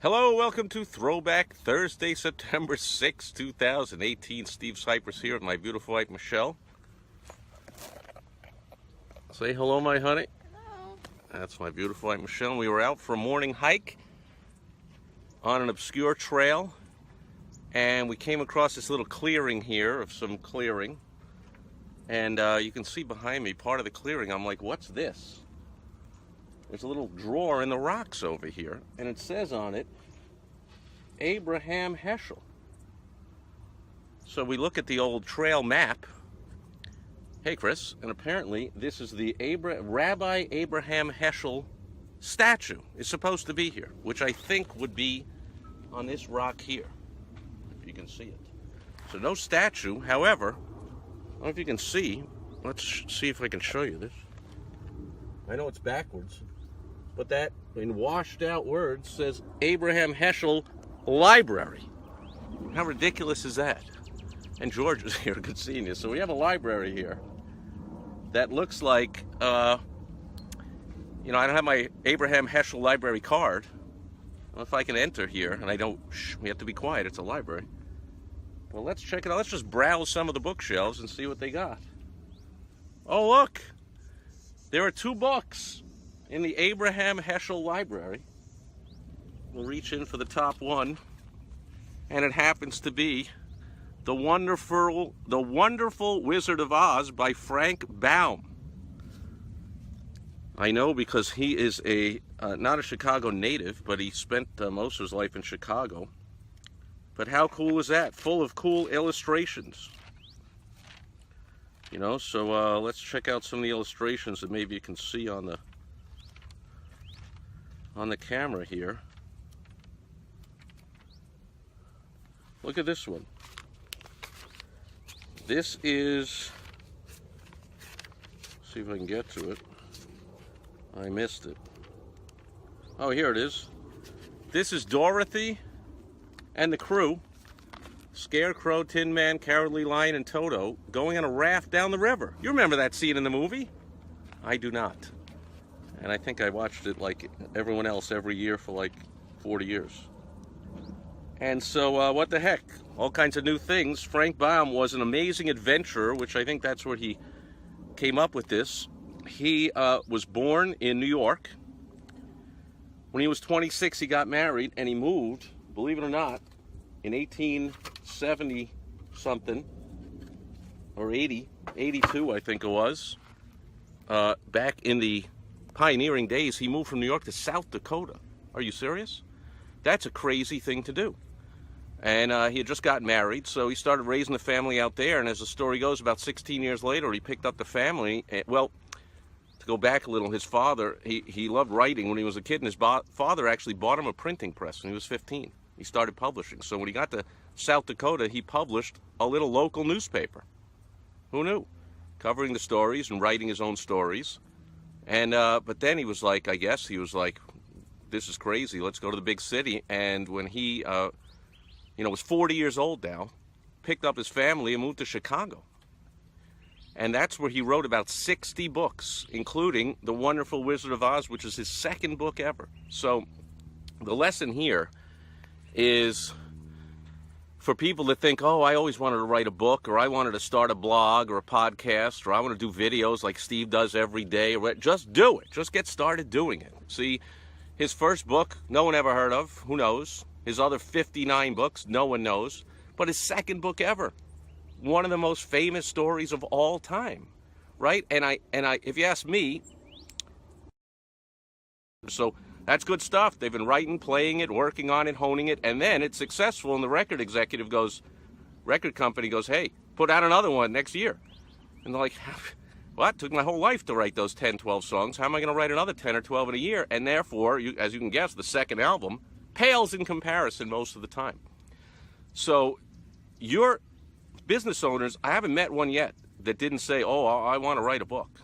Hello, welcome to Throwback, Thursday, September 6, 2018. Steve Sipress here with my beautiful wife, Michelle. Say hello, my honey. Hello. That's my beautiful wife, Michelle. We were out for a morning hike on an obscure trail, and we came across this little clearing here of some clearing. And you can see behind me part of the clearing. I'm like, what's this? There's a little drawer in the rocks over here, and it says on it, Abraham Heschel. So we look at the old trail map. Hey, Chris, and apparently this is the Rabbi Abraham Heschel statue. It's supposed to be here, which I think would be on this rock here, if you can see it. So no statue. However, I don't know if you can see. Let's see if I can show you this. I know it's backwards, but that, in washed out words, says Abraham Heschel Library. How ridiculous is that? And George is here, good seeing you. So we have a library here that looks like, I don't have my Abraham Heschel Library card. I don't know if I can enter here, and I don't, we have to be quiet, it's a library. Well, let's check it out. Let's just browse some of the bookshelves and see what they got. Oh, look! There are two books in the Abraham Heschel Library. We'll reach in for the top one, and it happens to be The Wonderful Wizard of Oz by Frank Baum. I know because he is not a Chicago native, but he spent most of his life in Chicago. But how cool is that? Full of cool illustrations. So let's check out some of the illustrations that maybe you can see on the camera here. Look at this one. This is, see if I can get to it. I missed it. Oh, here it is. This is Dorothy and the crew, Scarecrow, Tin Man, Cowardly Lion, and Toto, going on a raft down the river. You remember that scene in the movie? I do not. And I think I watched it like everyone else every year for like 40 years. And so, what the heck? All kinds of new things. Frank Baum was an amazing adventurer, which I think that's where he came up with this. He was born in New York. When he was 26, he got married, and he moved, believe it or not, in 1870-something, or 82, I think it was. Back in the pioneering days, he moved from New York to South Dakota. Are you serious? That's a crazy thing to do. And he had just gotten married, so he started raising the family out there. And as the story goes, about 16 years later, he picked up the family. Well, to go back a little, his father, he loved writing when he was a kid, and his father actually bought him a printing press when he was 15. He started publishing. So when he got to South Dakota, he published a little local newspaper. Who knew? Covering the stories and writing his own stories. And but then he was like, this is crazy. Let's go to the big city. And when he, was 40 years old now, picked up his family and moved to Chicago. And that's where he wrote about 60 books, including The Wonderful Wizard of Oz, which is his second book ever. So the lesson here is for people that think, oh, I always wanted to write a book, or I wanted to start a blog or a podcast, or I want to do videos like Steve does every day. Just do it. Just get started doing it. See, his first book, no one ever heard of. Who knows? His other 59 books, no one knows. But his second book ever, one of the most famous stories of all time, right? And I, if you ask me, so that's good stuff. They've been writing, playing it, working on it, honing it, and then it's successful, and the record company goes, hey, put out another one next year. And they're like, what? It took my whole life to write those 10, 12 songs. How am I going to write another 10 or 12 in a year? And therefore, as you can guess, the second album pales in comparison most of the time. So your business owners, I haven't met one yet that didn't say, oh, I want to write a book.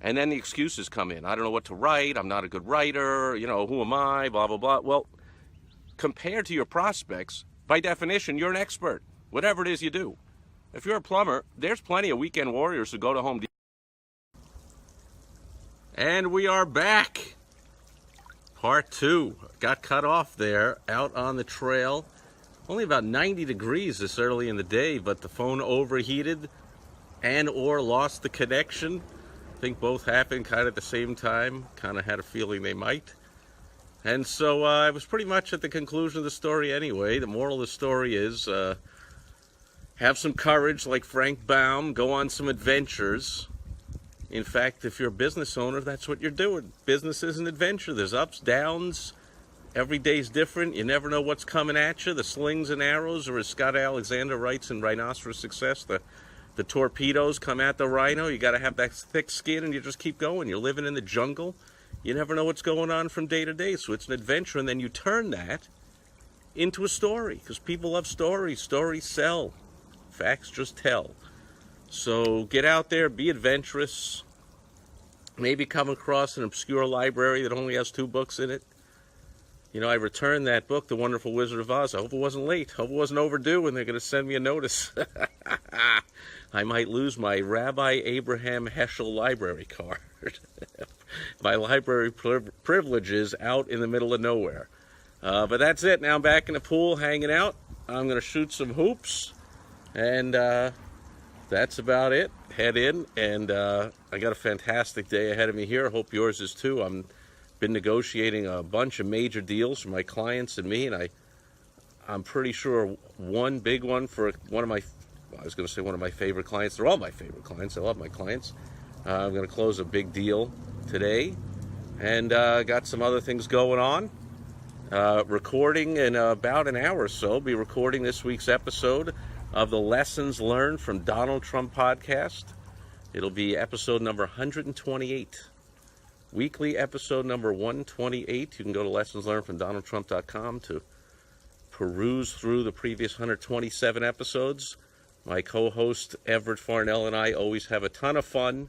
And then the excuses come in. I don't know what to write. I'm not a good writer. Who am I? Blah, blah, blah. Well, compared to your prospects, by definition, you're an expert, whatever it is you do. If you're a plumber, there's plenty of weekend warriors who go to Home Depot. And we are back. Part 2. Got cut off there out on the trail. Only about 90 degrees this early in the day, but the phone overheated and or lost the connection. I think both happened kind of at the same time. Kind of had a feeling they might. And so I was pretty much at the conclusion of the story anyway. The moral of the story is have some courage like Frank Baum. Go on some adventures. In fact, if you're a business owner, that's what you're doing. Business is an adventure. There's ups, downs. Every day's different. You never know what's coming at you. The slings and arrows, or as Scott Alexander writes in Rhinoceros Success, the torpedoes come at the rhino. You got to have that thick skin, and you just keep going. You're living in the jungle. You never know what's going on from day to day. So it's an adventure, and then you turn that into a story, because people love stories. Stories sell. Facts just tell. So get out there, be adventurous. Maybe come across an obscure library that only has 2 books in it. You know, I returned that book, The Wonderful Wizard of Oz. I hope it wasn't late. I hope it wasn't overdue and they're going to send me a notice. I might lose my Rabbi Abraham Heschel library card. My library privileges out in the middle of nowhere. But that's it. Now I'm back in the pool hanging out. I'm going to shoot some hoops. And that's about it. Head in, and I got a fantastic day ahead of me here. I hope yours is too. I've been negotiating a bunch of major deals for my clients and me, and I'm pretty sure one big one for one of my, I was going to say one of my favorite clients. They're all my favorite clients. I love my clients. I'm going to close a big deal today, and got some other things going on. Recording in about an hour or so. Be recording this week's episode of the Lessons Learned from Donald Trump podcast. It'll be episode number 128. Weekly episode number 128. You can go to lessonslearnedfromdonaldtrump.com to peruse through the previous 127 episodes. My co-host Everett Farnell and I always have a ton of fun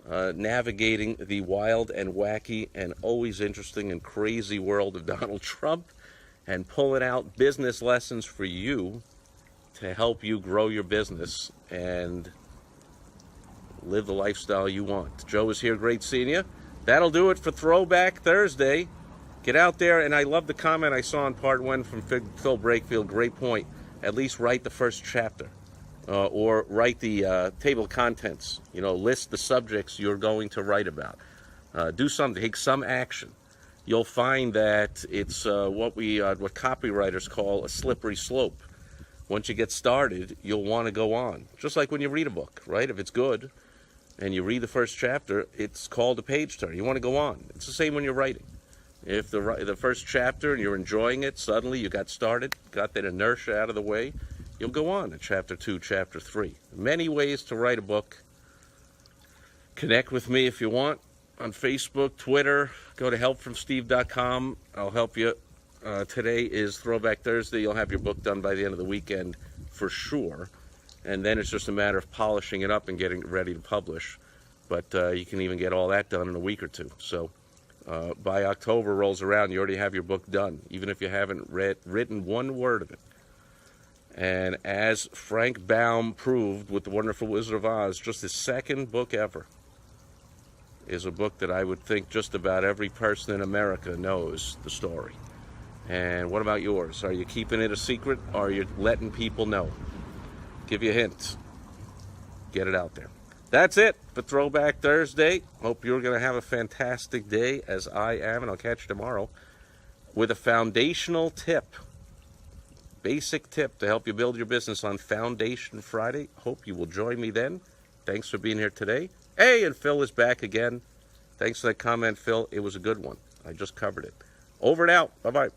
navigating the wild and wacky and always interesting and crazy world of Donald Trump and pulling out business lessons for you to help you grow your business and live the lifestyle you want. Joe is here. Great seeing you. That'll do it for Throwback Thursday. Get out there, and I love the comment I saw in part 1 from Phil Brakefield. Great point. At least write the first chapter, or write the table of contents. You know, list the subjects you're going to write about. Do something. Take some action. You'll find that it's what copywriters call a slippery slope. Once you get started, you'll want to go on. Just like when you read a book, right? If it's good and you read the first chapter, it's called a page turn. You want to go on. It's the same when you're writing. If the first chapter and you're enjoying it, suddenly you got started, got that inertia out of the way, you'll go on to chapter 2, chapter 3. Many ways to write a book. Connect with me if you want on Facebook, Twitter. Go to helpfromsteve.com. I'll help you. Today is Throwback Thursday. You'll have your book done by the end of the weekend for sure. And then it's just a matter of polishing it up and getting it ready to publish. But you can even get all that done in a week or two. So by October rolls around, you already have your book done, even if you haven't written one word of it. And as Frank Baum proved with The Wonderful Wizard of Oz, just his second book ever is a book that I would think just about every person in America knows the story. And what about yours? Are you keeping it a secret, or are you letting people know? Give you a hint. Get it out there. That's it for Throwback Thursday. Hope you're going to have a fantastic day, as I am, and I'll catch you tomorrow with a foundational tip. Basic tip to help you build your business on Foundation Friday. Hope you will join me then. Thanks for being here today. Hey, and Phil is back again. Thanks for that comment, Phil. It was a good one. I just covered it. Over and out. Bye-bye.